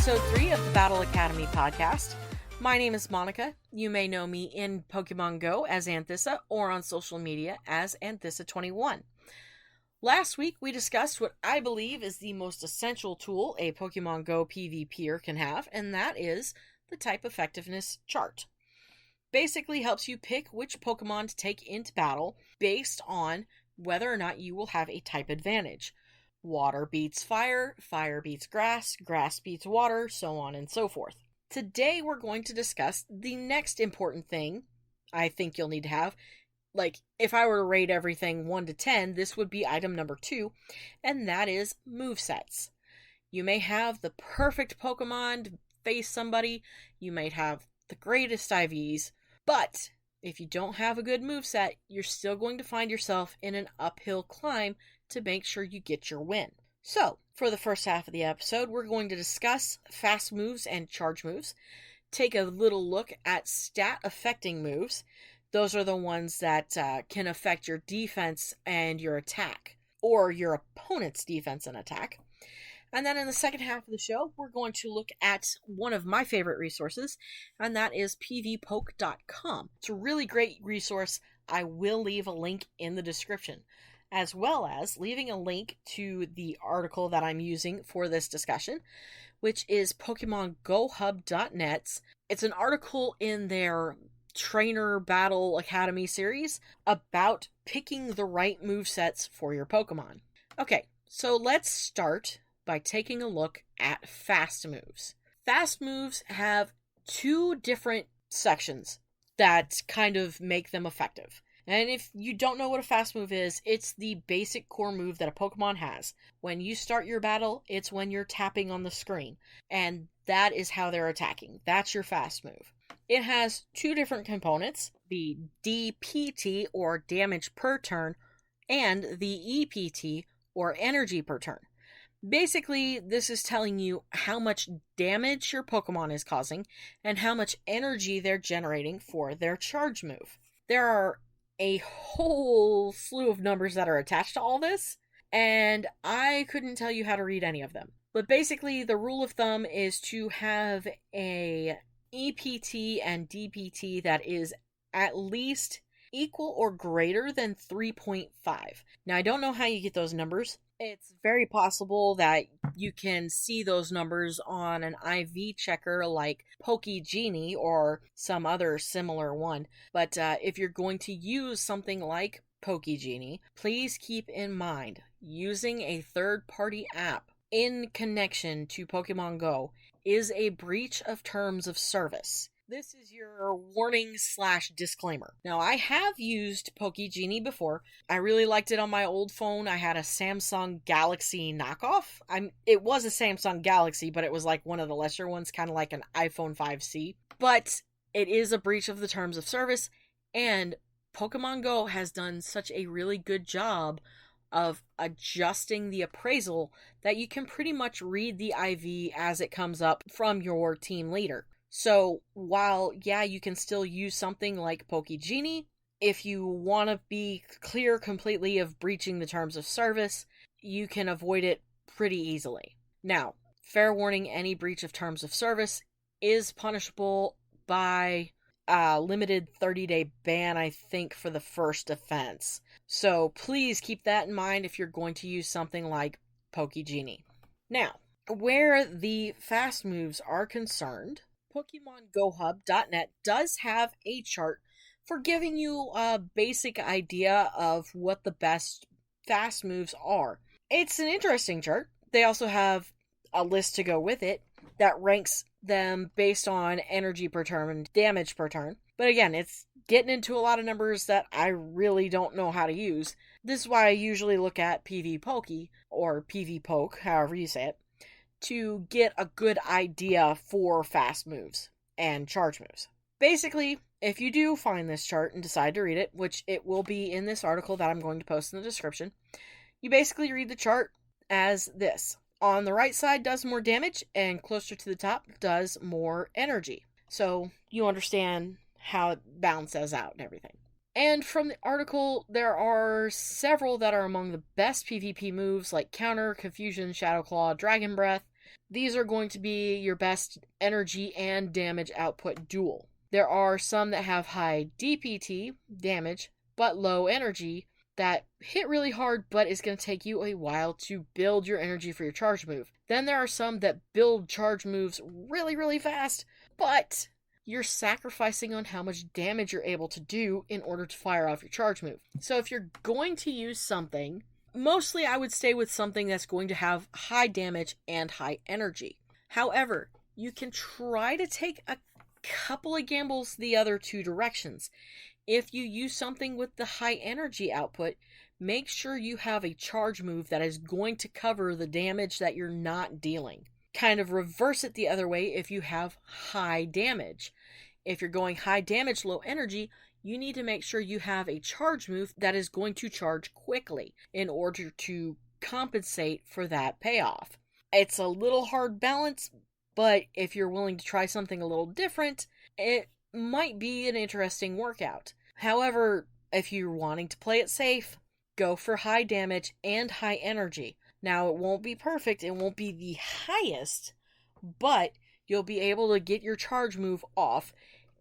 episode 3 of the Battle Academy podcast. My name is Monica. You may know me in Pokemon Go as Anthissa or on social media as Anthissa21. Last week we discussed what I believe is the most essential tool a Pokemon Go PvPer can have, and that is the type effectiveness chart. Basically helps you pick which Pokemon to take into battle based on whether or not you will have a type advantage. Water beats fire, fire beats grass, grass beats water, so on and so forth. Today we're going to discuss the next important thing I think you'll need to have. Like, if I were to rate everything 1 to 10, this would be item number 2, and that is movesets. You may have the perfect Pokemon to face somebody, you might have the greatest IVs, but if you don't have a good moveset, you're still going to find yourself in an uphill climb to make sure you get your win. So, for the first half of the episode, we're going to discuss fast moves and charge moves, take a little look at stat-affecting moves. Those are the ones that can affect your defense and your attack, or your opponent's defense and attack. And then in the second half of the show, we're going to look at one of my favorite resources, and that is pvpoke.com. It's a really great resource. I will leave a link in the description, as well as leaving a link to the article that I'm using for this discussion, which is PokemonGoHub.net. It's an article in their Trainer Battle Academy series about picking the right movesets for your Pokemon. Okay, so let's start by taking a look at fast moves. Fast moves have 2 different sections that kind of make them effective. And if you don't know what a fast move is, it's the basic core move that a Pokemon has. When you start your battle, it's when you're tapping on the screen. And that is how they're attacking. That's your fast move. It has 2 different components, the DPT, or damage per turn, and the EPT, or energy per turn. Basically, this is telling you how much damage your Pokemon is causing, and how much energy they're generating for their charge move. There are a whole slew of numbers that are attached to all this, and I couldn't tell you how to read any of them. But basically, the rule of thumb is to have a EPT and DPT that is at least equal or greater than 3.5. Now, I don't know how you get those numbers. It's very possible that you can see those numbers on an IV checker like PokeGenie or some other similar one. But if you're going to use something like PokeGenie, please keep in mind using a third-party app in connection to Pokemon Go is a breach of terms of service. This is your warning/disclaimer. Now, I have used PokeGenie before. I really liked it on my old phone. I had a Samsung Galaxy knockoff. It was a Samsung Galaxy, but it was like one of the lesser ones, kind of like an iPhone 5C. But it is a breach of the terms of service, and Pokemon Go has done such a really good job of adjusting the appraisal that you can pretty much read the IV as it comes up from your team leader. So, while, yeah, you can still use something like PokeGenie, if you want to be clear completely of breaching the terms of service, you can avoid it pretty easily. Now, fair warning, any breach of terms of service is punishable by a limited 30-day ban, I think, for the first offense. So, please keep that in mind if you're going to use something like PokeGenie. Now, where the fast moves are concerned, PokemonGoHub.net does have a chart for giving you a basic idea of what the best fast moves are. It's an interesting chart. They also have a list to go with it that ranks them based on energy per turn and damage per turn. But again, it's getting into a lot of numbers that I really don't know how to use. This is why I usually look at PvPoke, or PvPoke, however you say it, to get a good idea for fast moves and charge moves. Basically, if you do find this chart and decide to read it, which it will be in this article that I'm going to post in the description, you basically read the chart as this. On the right side does more damage, and closer to the top does more energy. So you understand how it balances out and everything. And from the article, there are several that are among the best PvP moves, like Counter, Confusion, Shadow Claw, Dragon Breath. These are going to be your best energy and damage output duel. There are some that have high DPT, damage, but low energy, that hit really hard, but it's going to take you a while to build your energy for your charge move. Then there are some that build charge moves really, really fast, but you're sacrificing on how much damage you're able to do in order to fire off your charge move. So if you're going to use something, mostly I would stay with something that's going to have high damage and high energy. However, you can try to take a couple of gambles the other two directions. If you use something with the high energy output, make sure you have a charge move that is going to cover the damage that you're not dealing. Kind of reverse it the other way if you have high damage. If you're going high damage, low energy, you need to make sure you have a charge move that is going to charge quickly in order to compensate for that payoff. It's a little hard balance, but if you're willing to try something a little different, it might be an interesting workout. However, if you're wanting to play it safe, go for high damage and high energy. Now, it won't be perfect, it won't be the highest, but you'll be able to get your charge move off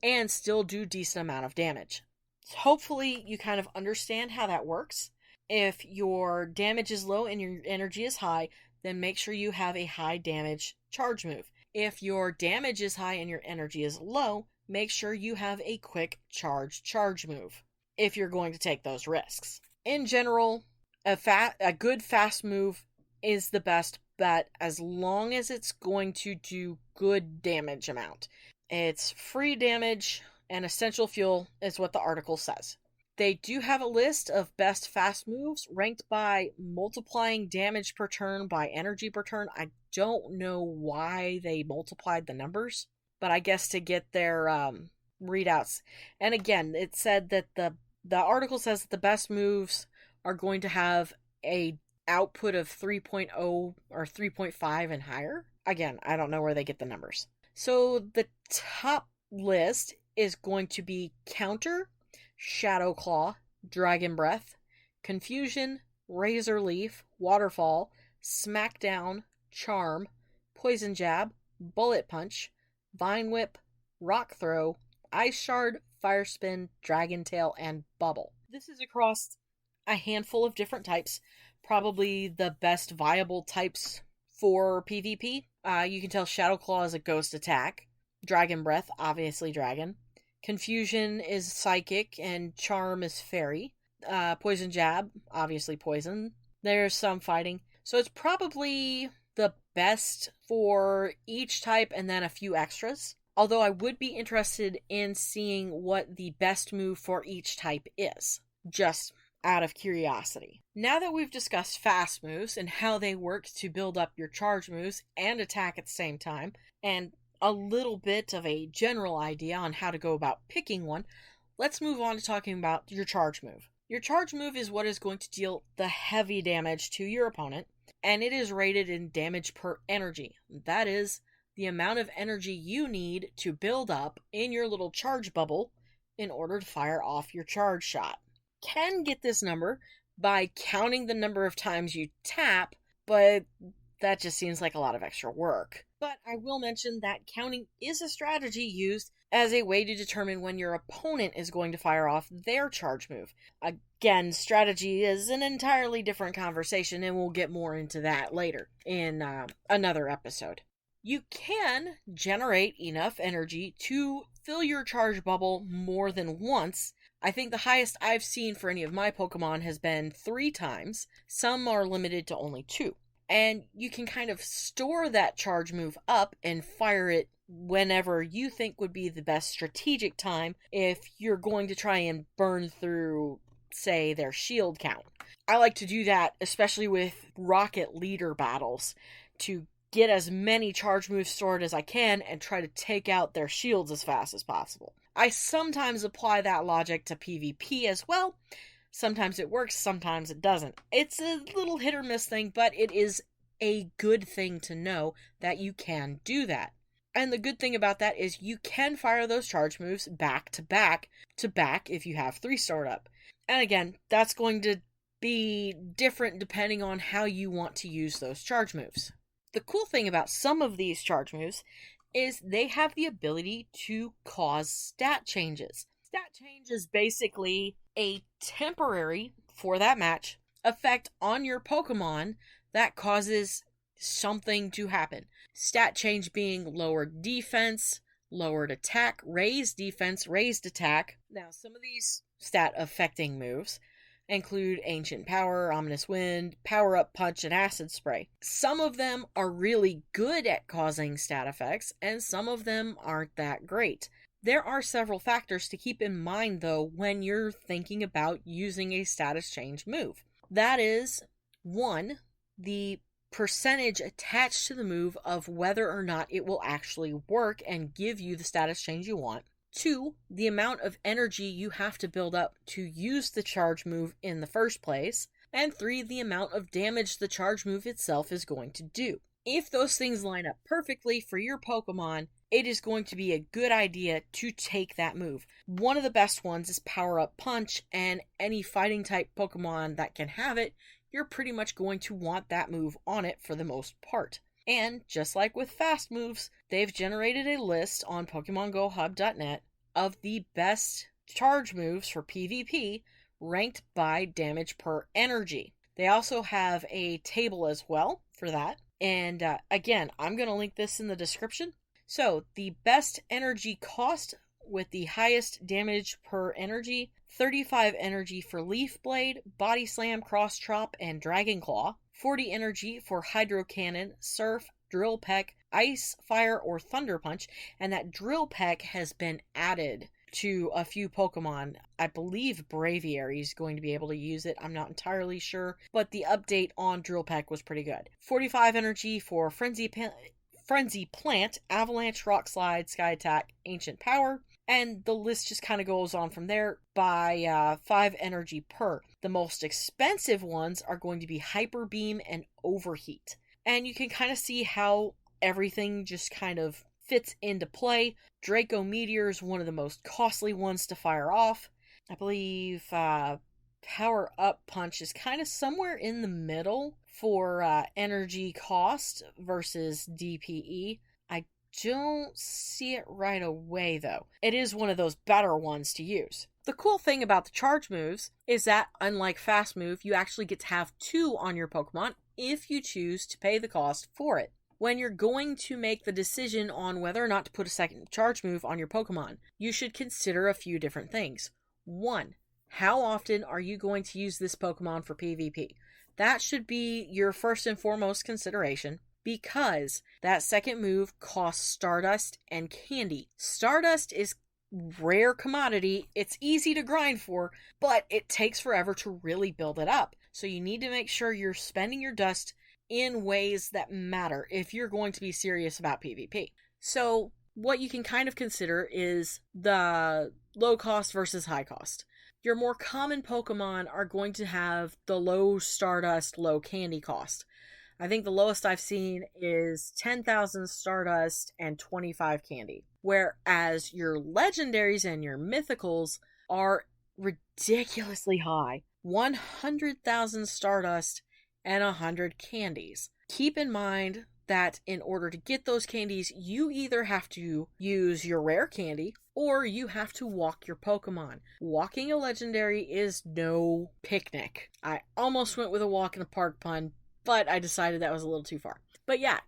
and still do decent amount of damage. So hopefully you kind of understand how that works. If your damage is low and your energy is high, then make sure you have a high damage charge move. If your damage is high and your energy is low, make sure you have a quick charge move if you're going to take those risks. In general, a good fast move is the best bet as long as it's going to do good damage amount. It's free damage and essential fuel is what the article says. They do have a list of best fast moves ranked by multiplying damage per turn by energy per turn. I don't know why they multiplied the numbers, but I guess to get their readouts. And again, it said that the article says that the best moves are going to have a output of 3.0 or 3.5 and higher. Again, I don't know where they get the numbers. So the top list is going to be Counter, Shadow Claw, Dragon Breath, Confusion, Razor Leaf, Waterfall, Smackdown, Charm, Poison Jab, Bullet Punch, Vine Whip, Rock Throw, Ice Shard, Fire Spin, Dragon Tail, and Bubble. This is across a handful of different types, probably the best viable types for PvP. You can tell Shadow Claw is a ghost attack, Dragon Breath, obviously dragon, Confusion is psychic, and Charm is fairy, Poison Jab, obviously poison. There's some fighting, so it's probably the best for each type and then a few extras. Although I would be interested in seeing what the best move for each type is, just out of curiosity. Now that we've discussed fast moves and how they work to build up your charge moves and attack at the same time, and a little bit of a general idea on how to go about picking one, let's move on to talking about your charge move. Your charge move is what is going to deal the heavy damage to your opponent, and it is rated in damage per energy. That is the amount of energy you need to build up in your little charge bubble in order to fire off your charge shot. Can get this number by counting the number of times you tap, but that just seems like a lot of extra work. But I will mention that counting is a strategy used as a way to determine when your opponent is going to fire off their charge move. Again, strategy is an entirely different conversation, and we'll get more into that later in another episode. You can generate enough energy to fill your charge bubble more than once. I think the highest I've seen for any of my Pokemon has been 3 times. Some are limited to only 2. And you can kind of store that charge move up and fire it whenever you think would be the best strategic time if you're going to try and burn through, say, their shield count. I like to do that, especially with rocket leader battles, to get as many charge moves stored as I can and try to take out their shields as fast as possible. I sometimes apply that logic to PvP as well. Sometimes it works, sometimes it doesn't. It's a little hit or miss thing, but it is a good thing to know that you can do that. And the good thing about that is you can fire those charge moves back to back if you have 3 stored up. And again, that's going to be different depending on how you want to use those charge moves. The cool thing about some of these charge moves is they have the ability to cause stat changes. Stat change is basically a temporary, for that match, effect on your Pokemon that causes something to happen. Stat change being lowered defense, lowered attack, raised defense, raised attack. Now, some of these stat affecting moves include Ancient Power, Ominous Wind, Power Up Punch, and Acid Spray. Some of them are really good at causing stat effects, and some of them aren't that great. There are several factors to keep in mind, though, when you're thinking about using a status change move. That is, 1, the percentage attached to the move of whether or not it will actually work and give you the status change you want. 2, the amount of energy you have to build up to use the charge move in the first place. And 3, the amount of damage the charge move itself is going to do. If those things line up perfectly for your Pokemon, it is going to be a good idea to take that move. One of the best ones is Power Up Punch, and any fighting type Pokemon that can have it, you're pretty much going to want that move on it for the most part. And just like with fast moves, they've generated a list on PokemonGoHub.net of the best charge moves for PvP ranked by damage per energy. They also have a table as well for that. And again, I'm going to link this in the description. So the best energy cost with the highest damage per energy, 35 energy for Leaf Blade, Body Slam, Cross Chop, and Dragon Claw, 40 energy for Hydro Cannon, Surf, Drill Peck, Ice, Fire, or Thunder Punch, and that Drill Peck has been added to a few Pokemon. I believe Braviary is going to be able to use it. I'm not entirely sure, but the update on Drill Peck was pretty good. 45 energy for Frenzy Plant, Avalanche, Rock Slide, Sky Attack, Ancient Power, and the list just kind of goes on from there by 5 energy per. The most expensive ones are going to be Hyper Beam and Overheat. And you can kind of see how everything just kind of fits into play. Draco Meteor is one of the most costly ones to fire off. I believe Power Up Punch is kind of somewhere in the middle for energy cost versus DPE. I don't see it right away, though. It is one of those better ones to use. The cool thing about the charge moves is that, unlike fast move, you actually get to have 2 on your Pokemon if you choose to pay the cost for it. When you're going to make the decision on whether or not to put a second charge move on your Pokemon, you should consider a few different things. 1, how often are you going to use this Pokemon for PvP? That should be your first and foremost consideration, because that second move costs Stardust and Candy. Stardust is rare commodity. It's easy to grind for, but it takes forever to really build it up. So you need to make sure you're spending your dust in ways that matter if you're going to be serious about PvP. So what you can kind of consider is the low cost versus high cost. Your more common Pokemon are going to have the low Stardust, low Candy cost. I think the lowest I've seen is 10,000 Stardust and 25 Candy. Whereas your legendaries and your mythicals are ridiculously high. 100,000 Stardust and 100 candies. Keep in mind that in order to get those candies, you either have to use your rare candy or you have to walk your Pokemon. Walking a legendary is no picnic. I almost went with a walk in the park pun, but I decided that was a little too far. But yeah,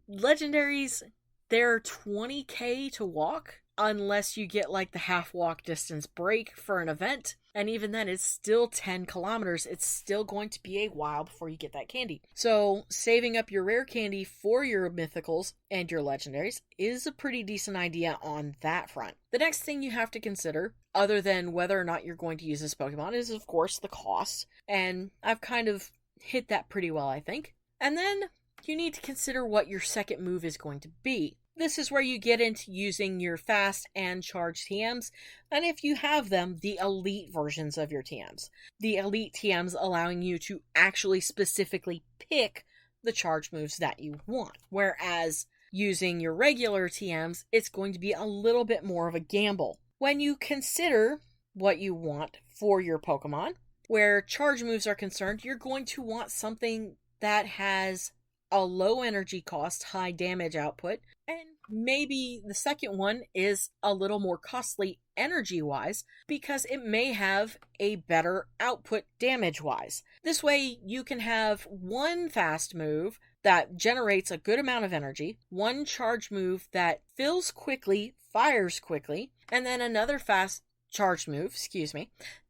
legendaries, they're 20k to walk unless you get like the half walk distance break for an event. And even then, it's still 10 kilometers. It's still going to be a while before you get that candy. So saving up your rare candy for your mythicals and your legendaries is a pretty decent idea on that front. The next thing you have to consider, other than whether or not you're going to use this Pokemon, is of course the cost. And I've kind of hit that pretty well, I think. And then you need to consider what your second move is going to be. This is where you get into using your fast and charge TMs, and if you have them, the elite versions of your TMs. The elite TMs allowing you to actually specifically pick the charge moves that you want. Whereas using your regular TMs, it's going to be a little bit more of a gamble. When you consider what you want for your Pokemon, where charge moves are concerned, you're going to want something that has a low energy cost, high damage output, and maybe the second one is a little more costly energy-wise because it may have a better output damage-wise. This way, you can have one fast move that generates a good amount of energy, one charge move that fills quickly, fires quickly, and then another fast charge move,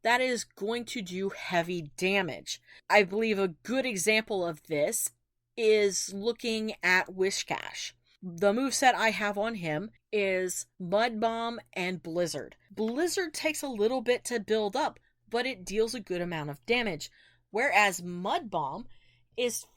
that is going to do heavy damage. I believe a good example of this is looking at Wishcash. The moveset I have on him is Mud Bomb and Blizzard. Blizzard takes a little bit to build up, but it deals a good amount of damage, whereas Mud Bomb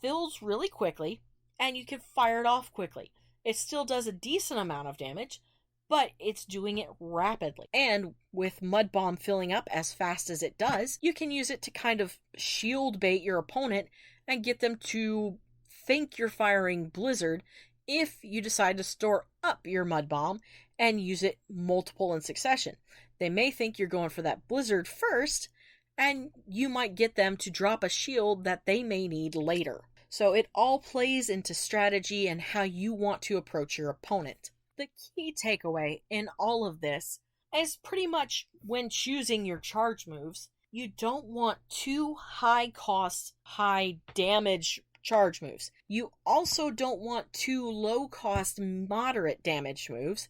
fills really quickly, and you can fire it off quickly. It still does a decent amount of damage, but it's doing it rapidly. And with Mud Bomb filling up as fast as it does, you can use it to kind of shield bait your opponent and get them to think you're firing Blizzard if you decide to store up your Mud Bomb and use it multiple in succession. They may think you're going for that Blizzard first, and you might get them to drop a shield that they may need later. So it all plays into strategy and how you want to approach your opponent. The key takeaway in all of this is pretty much when choosing your charge moves, you don't want too high cost, high damage charge moves. You also don't want too low cost, moderate damage moves,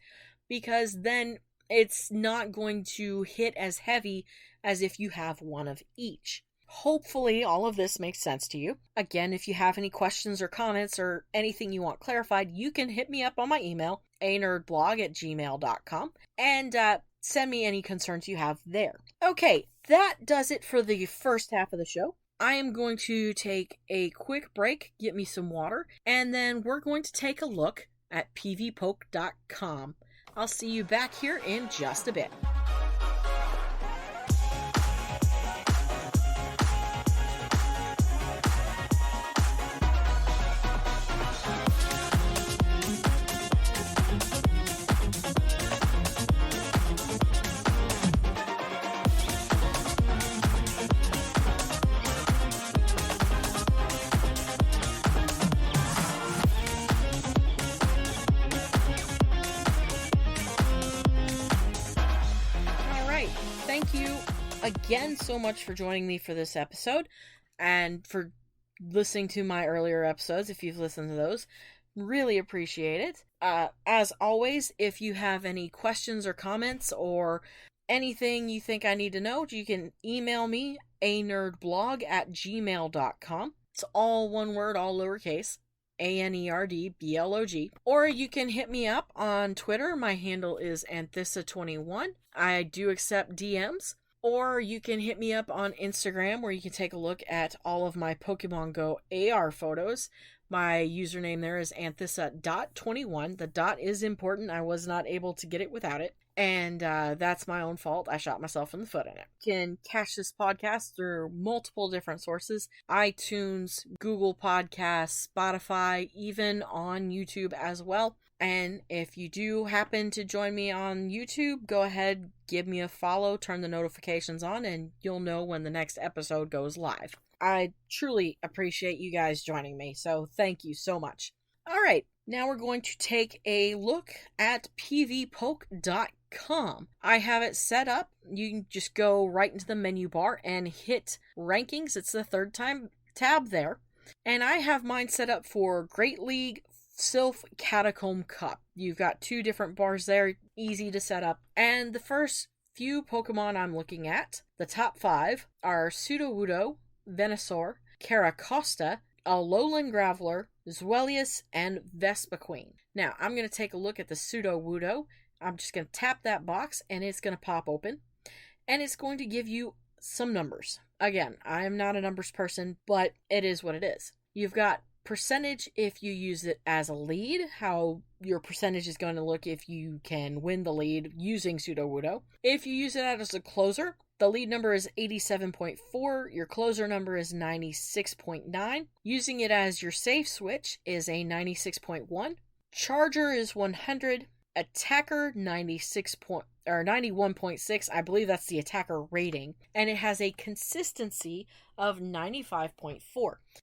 because then it's not going to hit as heavy as if you have one of each. Hopefully all of this makes sense to you. Again, if you have any questions or comments or anything you want clarified, you can hit me up on my email, anerdblog@gmail.com, and send me any concerns you have there. Okay, that does it for the first half of the show. I am going to take a quick break, get me some water, and then we're going to take a look at pvpoke.com. I'll see you back here in just a bit. Thank you again so much for joining me for this episode and for listening to my earlier episodes. If you've listened to those, really appreciate it. As always, if you have any questions or comments or anything you think I need to know, you can email me, anerdblog@gmail.com. It's all one word, all lowercase. ANERDBLOG. Or you can hit me up on Twitter. My handle is Anthissa21. I do accept DMs. Or you can hit me up on Instagram, where you can take a look at all of my Pokemon Go AR photos. My username there is Anthissa.21. The dot is important. I was not able to get it without it. And that's my own fault. I shot myself in the foot in it. You can catch this podcast through multiple different sources. iTunes, Google Podcasts, Spotify, even on YouTube as well. And if you do happen to join me on YouTube, go ahead, give me a follow, turn the notifications on, and you'll know when the next episode goes live. I truly appreciate you guys joining me, so thank you so much. All right, now we're going to take a look at pvpoke.com. I have it set up. You can just go right into the menu bar and hit rankings. It's the third tab there. And I have mine set up for Great League Sylph Catacomb Cup. You've got two different bars there, easy to set up. And the first few Pokemon I'm looking at, the top 5, are Sudowoodo, Venusaur, Caracosta, Alolan Graveler, Zweilous, and Vespiquen. Now, I'm going to take a look at the Sudowoodo. I'm just going to tap that box, and it's going to pop open. And it's going to give you some numbers. Again, I am not a numbers person, but it is what it is. You've got percentage if you use it as a lead, how your percentage is going to look if you can win the lead using Sudowoodo. If you use it as a closer, the lead number is 87.4, your closer number is 96.9. Using it as your safe switch is a 96.1. Charger is 100. Attacker 96. or 91.6. I believe that's the attacker rating. And it has a consistency of 95.4.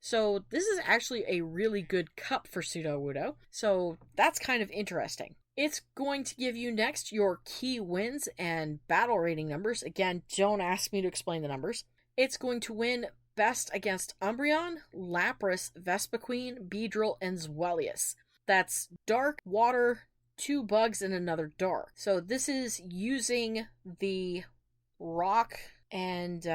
So this is actually a really good cup for Sudowoodo. So that's kind of interesting. It's going to give you next your key wins and battle rating numbers. Again, don't ask me to explain the numbers. It's going to win best against Umbreon, Lapras, Vespiquen, Beedrill, and Zweilous. That's dark, water, 2 bugs, and another dark. So this is using the rock and,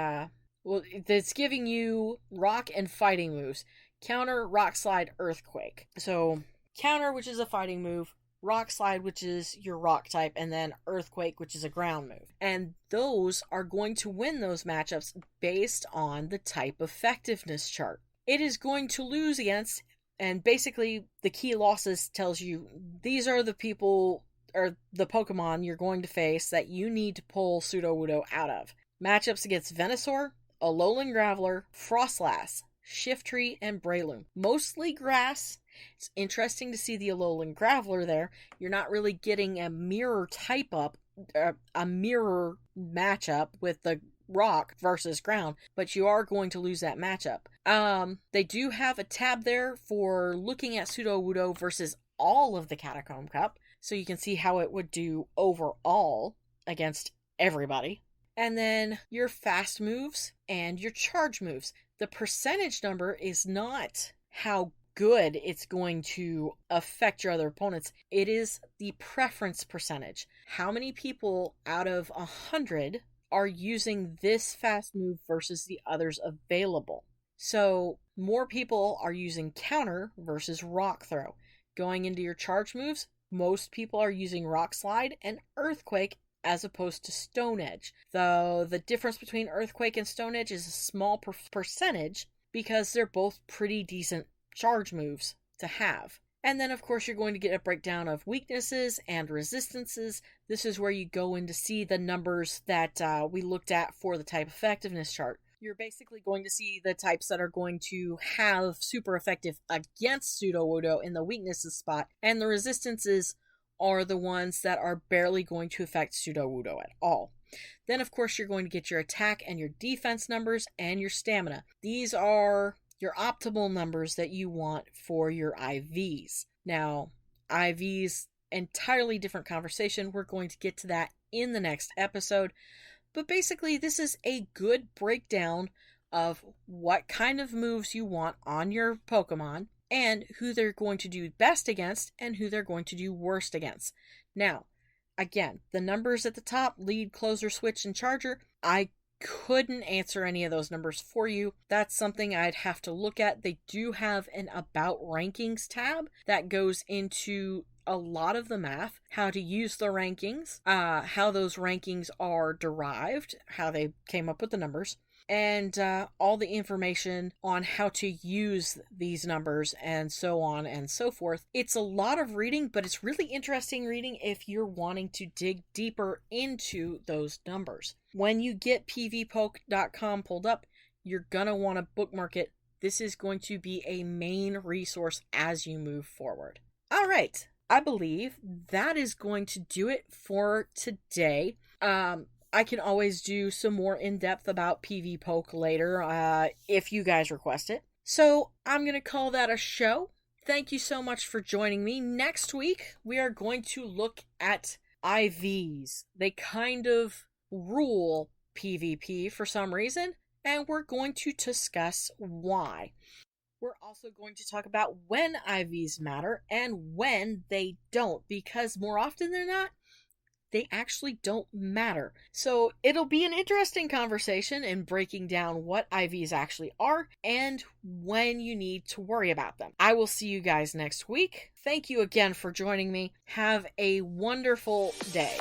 it's giving you rock and fighting moves. Counter, Rock Slide, Earthquake. So Counter, which is a fighting move, Rock Slide, which is your rock type, and then Earthquake, which is a ground move. And those are going to win those matchups based on the type effectiveness chart. It is going to lose against, and basically the key losses tells you these are the people or the Pokemon you're going to face that you need to pull Sudowoodo out of. Matchups against Venusaur, Alolan Graveler, Frostlass, Shiftry, and Breloom. Mostly grass. It's interesting to see the Alolan Graveler there. You're not really getting a mirror type up, a mirror matchup with the rock versus ground, but you are going to lose that matchup. They do have a tab there for looking at Sudowoodo versus all of the Catacomb Cup, so you can see how it would do overall against everybody. And then your fast moves and your charge moves. The percentage number is not how good it's going to affect your other opponents. It is the preference percentage. How many people out of 100 are using this fast move versus the others available? So more people are using counter versus rock throw. Going into your charge moves, most people are using rock slide and earthquake as opposed to Stone Edge. Though the difference between Earthquake and Stone Edge is a small percentage because they're both pretty decent charge moves to have. And then, of course, you're going to get a breakdown of weaknesses and resistances. This is where you go in to see the numbers that we looked at for the type effectiveness chart. You're basically going to see the types that are going to have super effective against Sudowoodo in the weaknesses spot, and the resistances are the ones that are barely going to affect Sudowoodo at all. Then, of course, you're going to get your attack and your defense numbers and your stamina. These are your optimal numbers that you want for your IVs. Now, IVs, entirely different conversation. We're going to get to that in the next episode. But basically, this is a good breakdown of what kind of moves you want on your Pokemon and who they're going to do best against and who they're going to do worst against. Now, again, the numbers at the top, lead, closer, switch, and charger, I couldn't answer any of those numbers for you. That's something I'd have to look at. They do have an About Rankings tab that goes into a lot of the math, how to use the rankings, how those rankings are derived, how they came up with the numbers, and all the information on how to use these numbers and so on and so forth. It's a lot of reading, but it's really interesting reading if you're wanting to dig deeper into those numbers. When you get pvpoke.com pulled up, you're going to want to bookmark it. This is going to be a main resource as you move forward. All right. I believe that is going to do it for today. I can always do some more in-depth about PvPoke later if you guys request it. So I'm going to call that a show. Thank you so much for joining me. Next week, we are going to look at IVs. They kind of rule PvP for some reason, and we're going to discuss why. We're also going to talk about when IVs matter and when they don't, because more often than not, they actually don't matter. So it'll be an interesting conversation in breaking down what IVs actually are and when you need to worry about them. I will see you guys next week. Thank you again for joining me. Have a wonderful day.